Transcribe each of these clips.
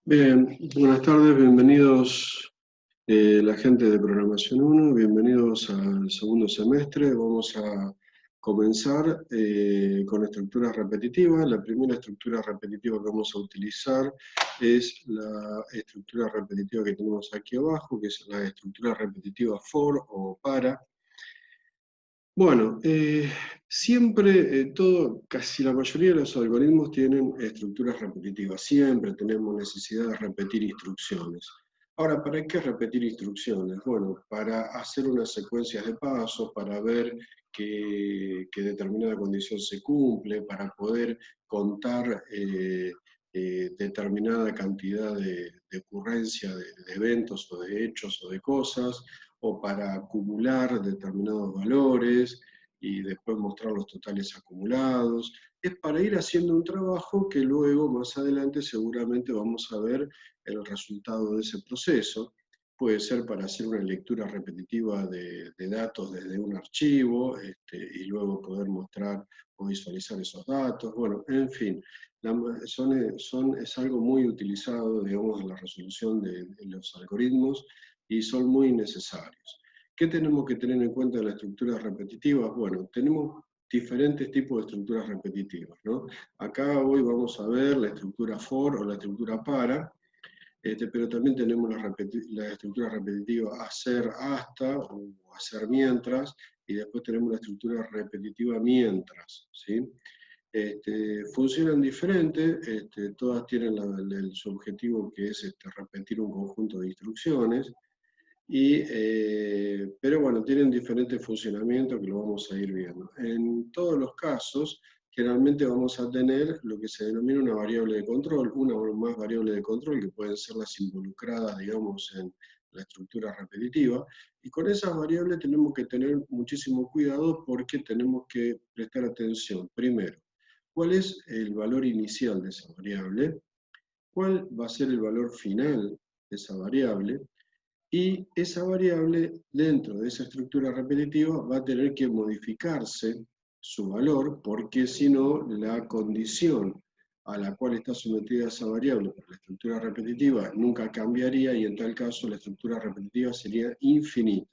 Bien, buenas tardes, bienvenidos la gente de Programación 1, bienvenidos al segundo semestre. Vamos a comenzar con estructuras repetitivas. La primera estructura repetitiva que vamos a utilizar es la estructura repetitiva que tenemos aquí abajo, que es la estructura repetitiva for o para. Bueno, siempre, casi la mayoría de los algoritmos tienen estructuras repetitivas, siempre tenemos necesidad de repetir instrucciones. Ahora, ¿para qué repetir instrucciones? Bueno, para hacer unas secuencias de pasos, para ver que determinada condición se cumple, para poder contar determinada cantidad de ocurrencia de eventos o de hechos o de cosas, o para acumular determinados valores y después mostrar los totales acumulados. Es para ir haciendo un trabajo que luego, más adelante, seguramente vamos a ver el resultado de ese proceso. Puede ser para hacer una lectura repetitiva de datos desde un archivo y luego poder mostrar o visualizar esos datos. Bueno, en fin, es algo muy utilizado, digamos, en la resolución de los algoritmos y son muy necesarios. ¿Qué tenemos que tener en cuenta de las estructuras repetitivas? Bueno, tenemos diferentes tipos de estructuras repetitivas, ¿no? Acá hoy vamos a ver la estructura for o la estructura para, pero también tenemos la estructura repetitiva hacer hasta o hacer mientras, y después tenemos la estructura repetitiva mientras, ¿sí? Funcionan diferentes, todas tienen su objetivo, que es repetir un conjunto de instrucciones, pero bueno, tienen diferentes funcionamientos que lo vamos a ir viendo. En todos los casos, generalmente vamos a tener lo que se denomina una variable de control, una o más variables de control, que pueden ser las involucradas, digamos, en la estructura repetitiva, y con esas variables tenemos que tener muchísimo cuidado porque tenemos que prestar atención. Primero, ¿cuál es el valor inicial de esa variable? ¿Cuál va a ser el valor final de esa variable? Y esa variable, dentro de esa estructura repetitiva, va a tener que modificarse su valor, porque si no, la condición a la cual está sometida esa variable por la estructura repetitiva nunca cambiaría, y en tal caso la estructura repetitiva sería infinita.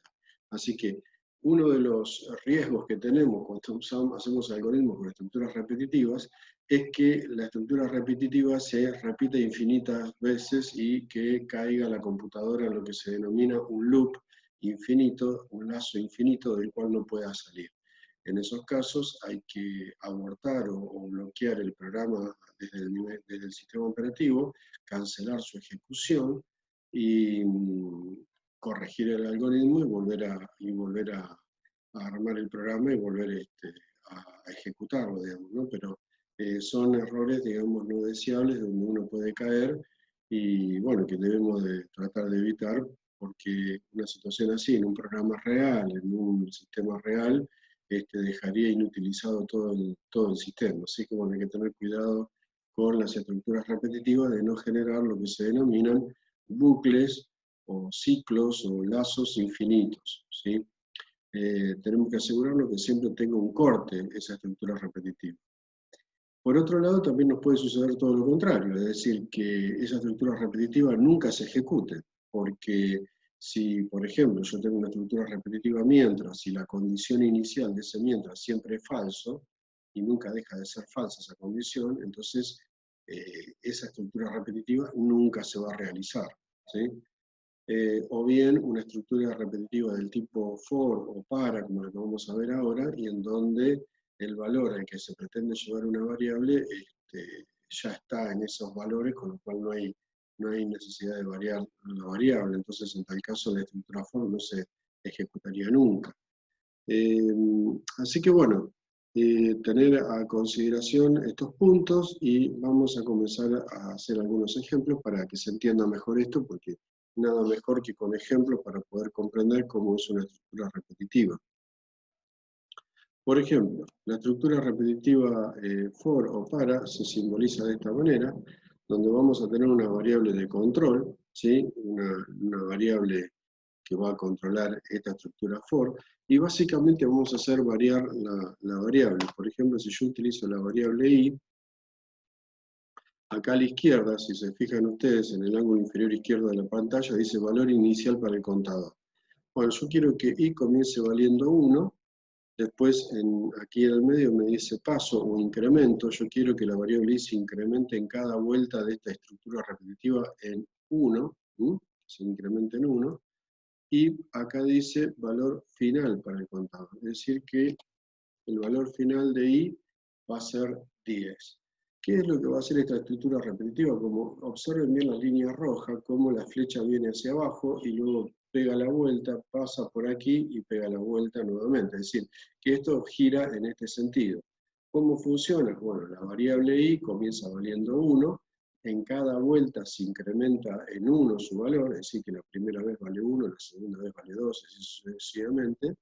Así que uno de los riesgos que tenemos cuando hacemos algoritmos con estructuras repetitivas es que la estructura repetitiva se repite infinitas veces y que caiga la computadora en lo que se denomina un loop infinito, un lazo infinito del cual no pueda salir. En esos casos hay que abortar o bloquear el programa desde el sistema operativo, cancelar su ejecución y corregir el algoritmo y volver a armar el programa y volver a ejecutarlo, digamos, ¿no? Pero son errores, digamos, no deseables donde uno puede caer y, bueno, que debemos de tratar de evitar, porque una situación así en un programa real, en un sistema real, dejaría inutilizado todo el sistema. Así que, bueno, hay que tener cuidado con las estructuras repetitivas de no generar lo que se denominan bucles o ciclos o lazos infinitos, ¿sí? Tenemos que asegurarnos que siempre tenga un corte esa estructura repetitiva. Por otro lado, también nos puede suceder todo lo contrario, es decir, que esa estructura repetitiva nunca se ejecute, porque si, por ejemplo, yo tengo una estructura repetitiva mientras, y la condición inicial de ese mientras siempre es falso, y nunca deja de ser falsa esa condición, entonces esa estructura repetitiva nunca se va a realizar, ¿sí? O bien una estructura repetitiva del tipo for o para, como la que vamos a ver ahora, y en donde el valor al que se pretende llevar una variable ya está en esos valores, con lo cual no hay necesidad de variar la variable. Entonces, en tal caso, la estructura for no se ejecutaría nunca. Así que bueno, tener a consideración estos puntos, y vamos a comenzar a hacer algunos ejemplos para que se entienda mejor esto, porque nada mejor que con ejemplos para poder comprender cómo es una estructura repetitiva. Por ejemplo, la estructura repetitiva for o para se simboliza de esta manera, donde vamos a tener una variable de control, ¿sí? Una variable que va a controlar esta estructura for, y básicamente vamos a hacer variar la variable. Por ejemplo, si yo utilizo la variable i, Acá a la izquierda, si se fijan ustedes en el ángulo inferior izquierdo de la pantalla, dice valor inicial para el contador. Bueno, yo quiero que i comience valiendo 1, después aquí en el medio me dice paso o incremento, yo quiero que la variable i se incremente en cada vuelta de esta estructura repetitiva en 1, se incremente en 1, y acá dice valor final para el contador, es decir que el valor final de i va a ser 10. ¿Qué es lo que va a hacer esta estructura repetitiva? Como observen bien la línea roja, cómo la flecha viene hacia abajo y luego pega la vuelta, pasa por aquí y pega la vuelta nuevamente. Es decir, que esto gira en este sentido. ¿Cómo funciona? Bueno, la variable i comienza valiendo 1, en cada vuelta se incrementa en 1 su valor, es decir, que la primera vez vale 1, la segunda vez vale 2, así sucesivamente,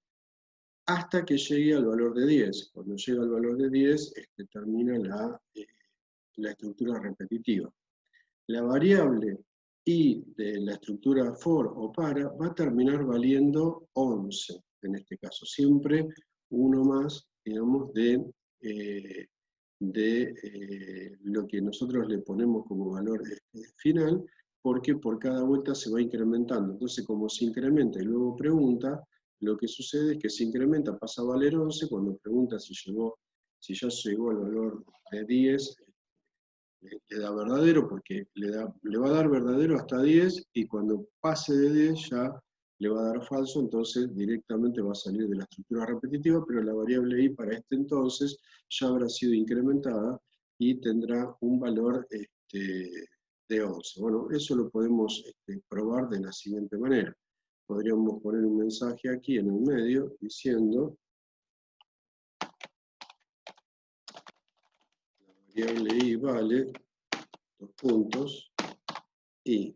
hasta que llegue al valor de 10. Cuando llega al valor de 10, termina la estructura repetitiva. La variable i de la estructura for o para va a terminar valiendo 11, en este caso. Siempre uno más, digamos, de lo que nosotros le ponemos como valor final, porque por cada vuelta se va incrementando. Entonces, como se incrementa y luego pregunta, lo que sucede es que se incrementa, pasa a valer 11, cuando pregunta si ya llegó al valor de 10, le da verdadero, porque le va a dar verdadero hasta 10, y cuando pase de 10 ya le va a dar falso, entonces directamente va a salir de la estructura repetitiva, pero la variable i para este entonces ya habrá sido incrementada y tendrá un valor de 11. Bueno, eso lo podemos probar de la siguiente manera. Podríamos poner un mensaje aquí en el medio diciendo la variable i vale, dos puntos, y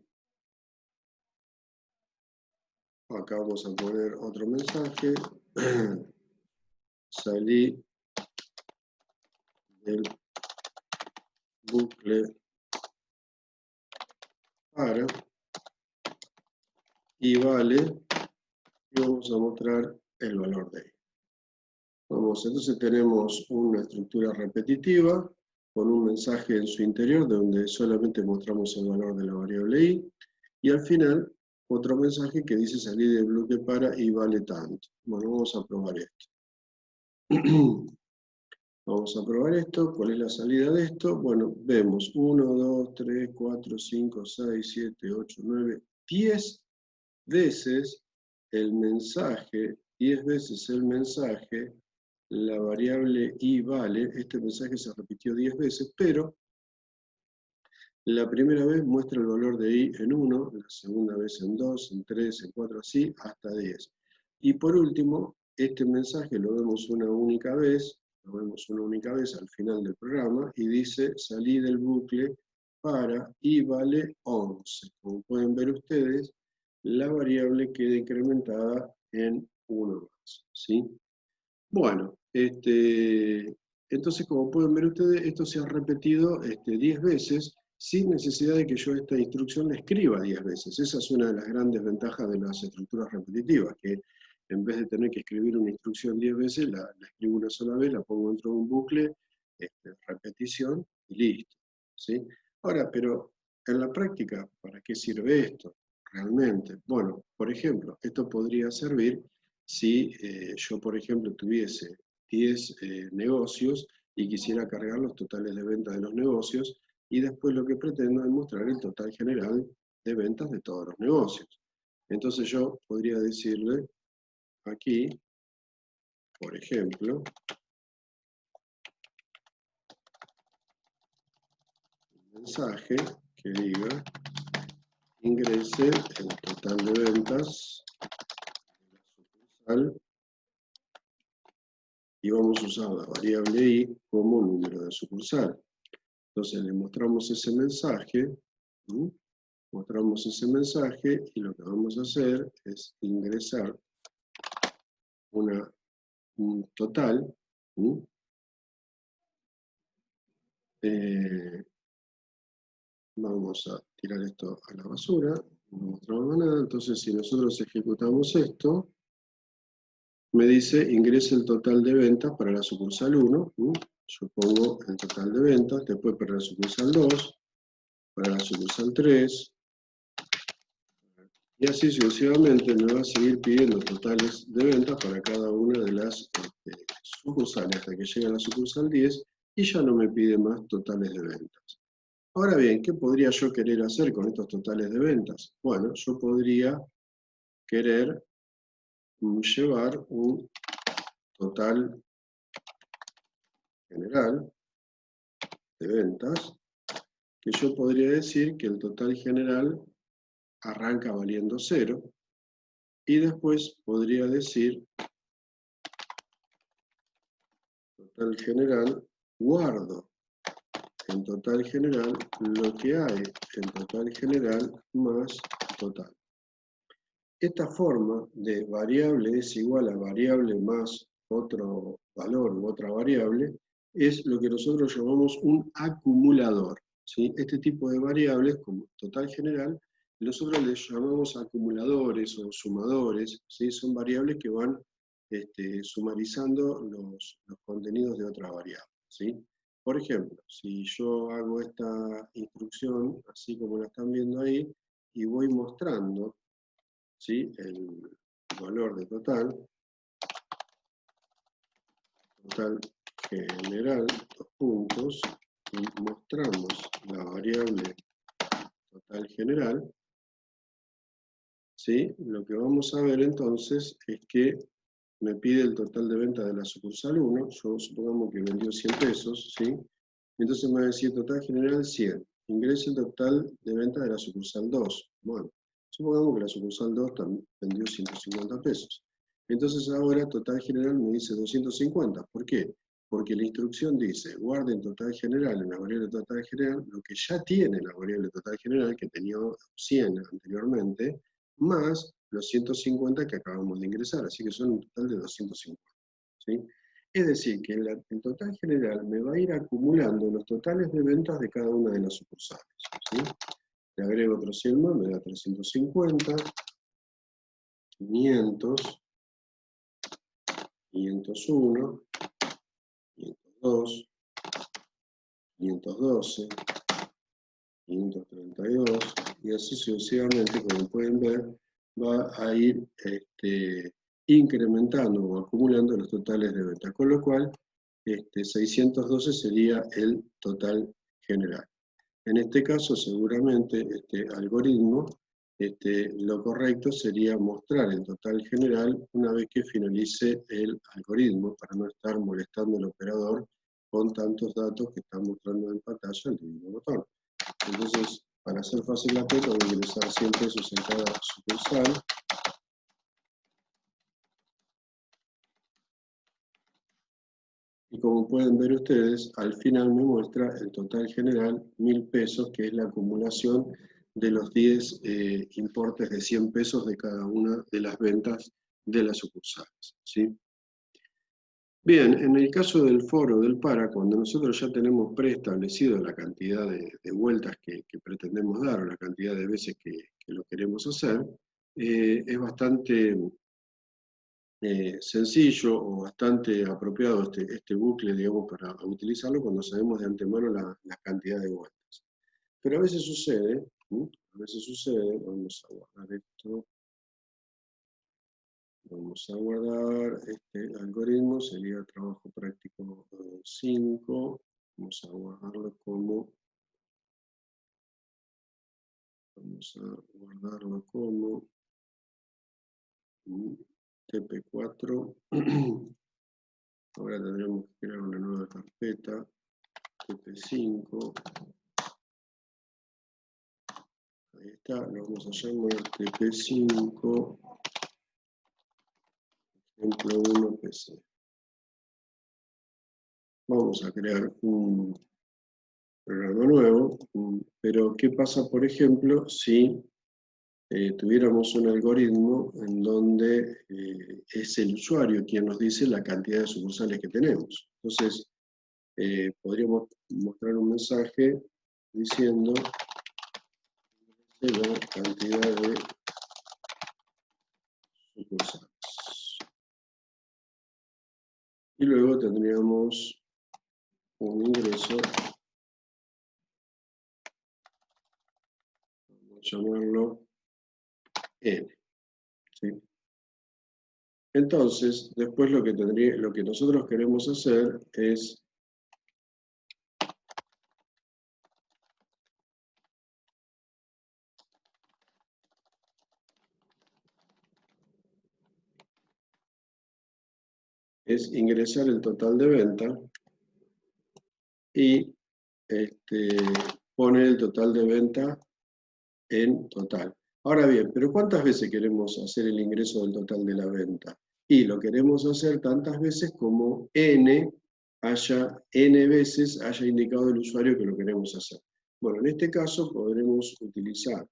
acá vamos a poner otro mensaje, salí del bucle para, y vale, y vamos a mostrar el valor de i. Entonces tenemos una estructura repetitiva con un mensaje en su interior donde solamente mostramos el valor de la variable i, y al final otro mensaje que dice salir del bloque para y vale tanto. Bueno, vamos a probar esto. Vamos a probar esto. ¿Cuál es la salida de esto? Bueno, vemos 1, 2, 3, 4, 5, 6, 7, 8, 9, 10 veces el mensaje, 10 veces el mensaje, la variable i vale, este mensaje se repitió 10 veces, pero la primera vez muestra el valor de i en 1, la segunda vez en 2, en 3, en 4, así, hasta 10. Y por último, este mensaje lo vemos una única vez al final del programa, y dice, salí del bucle para i vale 11. Como pueden ver ustedes, la variable queda incrementada en 1 más, ¿sí? Bueno, entonces como pueden ver ustedes, esto se ha repetido 10 veces, sin necesidad de que yo esta instrucción la escriba 10 veces. Esa es una de las grandes ventajas de las estructuras repetitivas, que en vez de tener que escribir una instrucción 10 veces, la escribo una sola vez, la pongo dentro de un bucle, repetición, y listo, ¿sí? Ahora, pero en la práctica, ¿para qué sirve esto realmente? Bueno, por ejemplo, esto podría servir si yo, por ejemplo, tuviese 10 negocios y quisiera cargar los totales de venta de los negocios, y después lo que pretendo es mostrar el total general de ventas de todos los negocios. Entonces yo podría decirle aquí, por ejemplo, un mensaje que diga, ingrese el total de ventas de la sucursal, y vamos a usar la variable i como número de sucursal. Entonces le mostramos ese mensaje, y lo que vamos a hacer es ingresar un total, vamos a tirar esto a la basura, no mostramos nada. Entonces si nosotros ejecutamos esto, me dice ingrese el total de ventas para la sucursal 1, yo pongo el total de ventas, después para la sucursal 2, para la sucursal 3, y así sucesivamente me va a seguir pidiendo totales de ventas para cada una de las sucursales hasta que llegue a la sucursal 10 y ya no me pide más totales de ventas. Ahora bien, ¿qué podría yo querer hacer con estos totales de ventas? Bueno, yo podría querer llevar un total general de ventas, que yo podría decir que el total general arranca valiendo 0, y después podría decir total general, guardo en total general lo que hay en total general más total. Esta forma de variable es igual a variable más otro valor u otra variable es lo que nosotros llamamos un acumulador, ¿sí? Este tipo de variables, como total general, nosotros les llamamos acumuladores o sumadores, ¿sí? Son variables que van sumarizando los contenidos de otra variable, ¿sí? Por ejemplo, si yo hago esta instrucción, así como la están viendo ahí, y voy mostrando, ¿sí?, el valor de total general, dos puntos, y mostramos la variable total general, ¿sí? Lo que vamos a ver entonces es que me pide el total de venta de la sucursal 1, yo supongamos que vendió 100 pesos, ¿sí? Entonces me va a decir total general 100, ingrese el total de venta de la sucursal 2. Bueno, supongamos que la sucursal 2 vendió 150 pesos. Entonces ahora total general me dice 250. ¿Por qué? Porque la instrucción dice, guarde en total general, en la variable total general, lo que ya tiene la variable total general, que tenía 100 anteriormente, más los 150 que acabamos de ingresar, así que son un total de 250. ¿Sí? Es decir, que el total general me va a ir acumulando los totales de ventas de cada una de las sucursales, ¿sí? Le agrego otro 100 más, me da 350, 500, 501, 502, 512, 532, y así sucesivamente, como pueden ver, va a ir incrementando o acumulando los totales de ventas, con lo cual 612 sería el total general. En este caso, seguramente, este algoritmo, lo correcto sería mostrar el total general una vez que finalice el algoritmo, para no estar molestando al operador con tantos datos que está mostrando en pantalla el mismo botón. Entonces, para hacer fácil la cuenta, voy a ingresar 100 pesos en cada sucursal. Y como pueden ver ustedes, al final me muestra el total general, 1000 pesos, que es la acumulación de los 10 importes de 100 pesos de cada una de las ventas de las sucursales, ¿sí? Bien, en el caso del foro del para, cuando nosotros ya tenemos preestablecido la cantidad de vueltas que pretendemos dar, o la cantidad de veces que lo queremos hacer, es bastante sencillo o bastante apropiado este bucle, digamos, para utilizarlo cuando sabemos de antemano la cantidad de vueltas. Pero a veces sucede, vamos a guardar esto, vamos a guardar este algoritmo, sería trabajo práctico 5, vamos a guardarlo como, TP4, ahora tendremos que crear una nueva carpeta, TP5, ahí está, lo vamos a llamar TP5, ejemplo 1 PC. Vamos a crear un programa nuevo, pero ¿qué pasa, por ejemplo, si tuviéramos un algoritmo en donde es el usuario quien nos dice la cantidad de sucursales que tenemos? Entonces, podríamos mostrar un mensaje diciendo la cantidad de sucursales. Y luego tendríamos un ingreso llamarlo N. ¿Sí? Entonces, después lo que nosotros queremos hacer es ingresar el total de venta y poner el total de venta en total. Ahora bien, pero ¿cuántas veces queremos hacer el ingreso del total de la venta? Y lo queremos hacer tantas veces como n veces haya indicado el usuario que lo queremos hacer. Bueno, en este caso podremos utilizar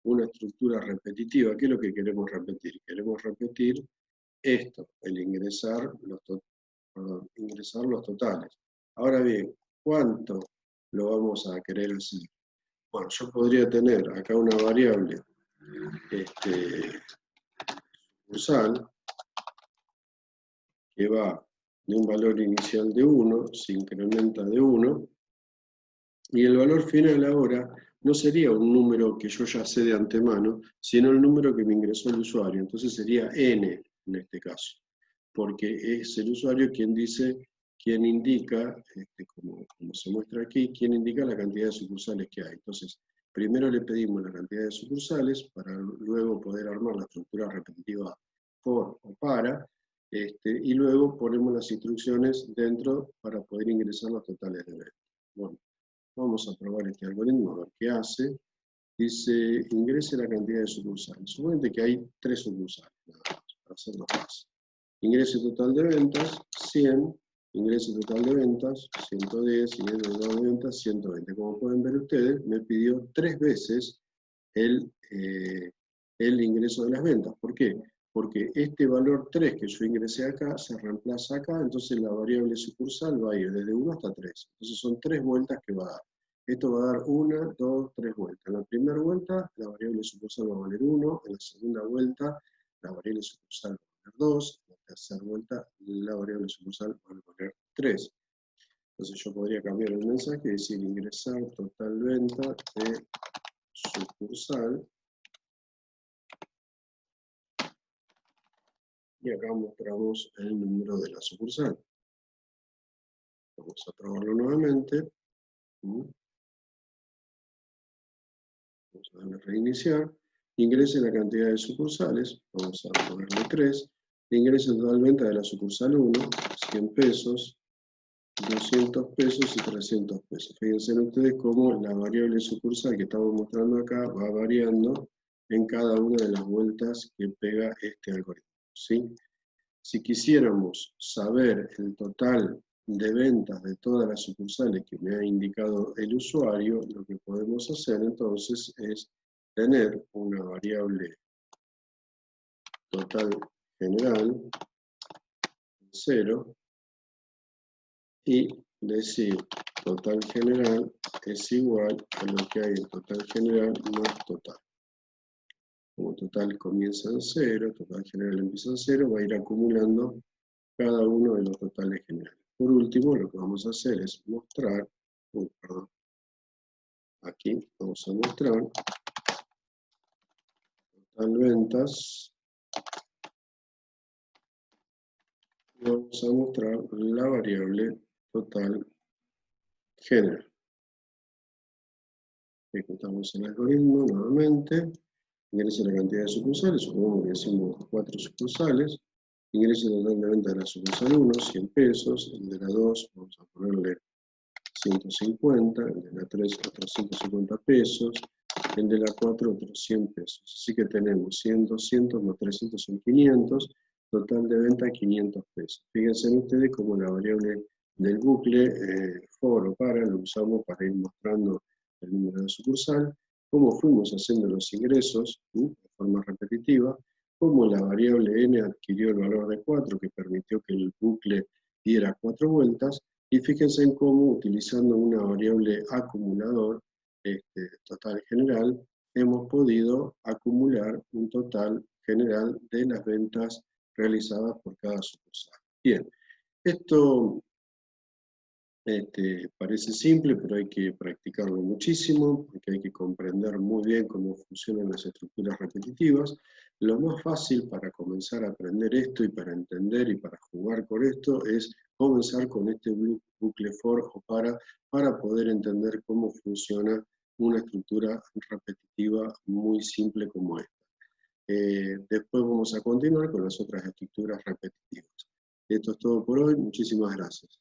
una estructura repetitiva. ¿Qué es lo que queremos repetir? Queremos repetir esto, el ingresar los totales. Ahora bien, ¿cuánto lo vamos a querer hacer? Bueno, yo podría tener acá una variable sucursal que va de un valor inicial de 1, se incrementa de 1, y el valor final ahora no sería un número que yo ya sé de antemano, sino el número que me ingresó el usuario. Entonces sería n en este caso, porque es el usuario quien indica, como se muestra aquí, quien indica la cantidad de sucursales que hay. Entonces, primero le pedimos la cantidad de sucursales para luego poder armar la estructura repetitiva for o para, y luego ponemos las instrucciones dentro para poder ingresar los totales de venta. Bueno, vamos a probar este algoritmo, a ver qué hace. Dice, ingrese la cantidad de sucursales. Suponete que hay 3 sucursales, nada más, para hacerlo fácil. Ingreso total de ventas, 100. Ingreso total de ventas, 110. Ingreso total de ventas, 120. Como pueden ver ustedes, me pidió 3 veces el ingreso de las ventas. ¿Por qué? Porque este valor 3 que yo ingresé acá se reemplaza acá, entonces la variable sucursal va a ir desde 1 hasta 3. Entonces son 3 vueltas que va a dar. Esto va a dar 1, 2, 3 vueltas. En la primera vuelta la variable sucursal va a valer 1, en la segunda vuelta la variable sucursal va a valer 2, en la tercera vuelta la variable sucursal va a valer 3. Entonces yo podría cambiar el mensaje y decir ingresar total venta de sucursal. Y acá mostramos el número de la sucursal. Vamos a probarlo nuevamente. Vamos a darle reiniciar. Ingrese la cantidad de sucursales. Vamos a ponerle 3. Ingrese total venta de la sucursal 1, 100 pesos, 200 pesos y 300 pesos. Fíjense ustedes cómo la variable sucursal que estamos mostrando acá va variando en cada una de las vueltas que pega este algoritmo. ¿Sí? Si quisiéramos saber el total de ventas de todas las sucursales que me ha indicado el usuario, lo que podemos hacer entonces es tener una variable total general, 0, y decir total general es igual a lo que hay en total general más total. Como total comienza en 0, total general empieza en 0, va a ir acumulando cada uno de los totales generales. Por último, lo que vamos a hacer es mostrar, aquí vamos a mostrar total ventas, y vamos a mostrar la variable total general. Ejecutamos el algoritmo nuevamente, ingrese la cantidad de sucursales, supongamos que decimos 4 sucursales, ingrese total de venta de la sucursal 1, 100 pesos, el de la 2 vamos a ponerle 150, el de la 3 otros 150 pesos, el de la 4 otros 100 pesos. Así que tenemos 100, 200 más 300 son 500, total de venta 500 pesos. Fíjense ustedes cómo la variable del bucle for o para lo usamos para ir mostrando el número de sucursal, cómo fuimos haciendo los ingresos de forma repetitiva, cómo la variable n adquirió el valor de 4 que permitió que el bucle diera 4 vueltas, y fíjense en cómo, utilizando una variable acumulador total general, hemos podido acumular un total general de las ventas realizadas por cada sucursal. Bien, esto Parece simple, pero hay que practicarlo muchísimo, porque hay que comprender muy bien cómo funcionan las estructuras repetitivas. Lo más fácil para comenzar a aprender esto y para entender y para jugar con esto es comenzar con este bucle for o para poder entender cómo funciona una estructura repetitiva muy simple como esta. Después vamos a continuar con las otras estructuras repetitivas. Esto es todo por hoy, muchísimas gracias.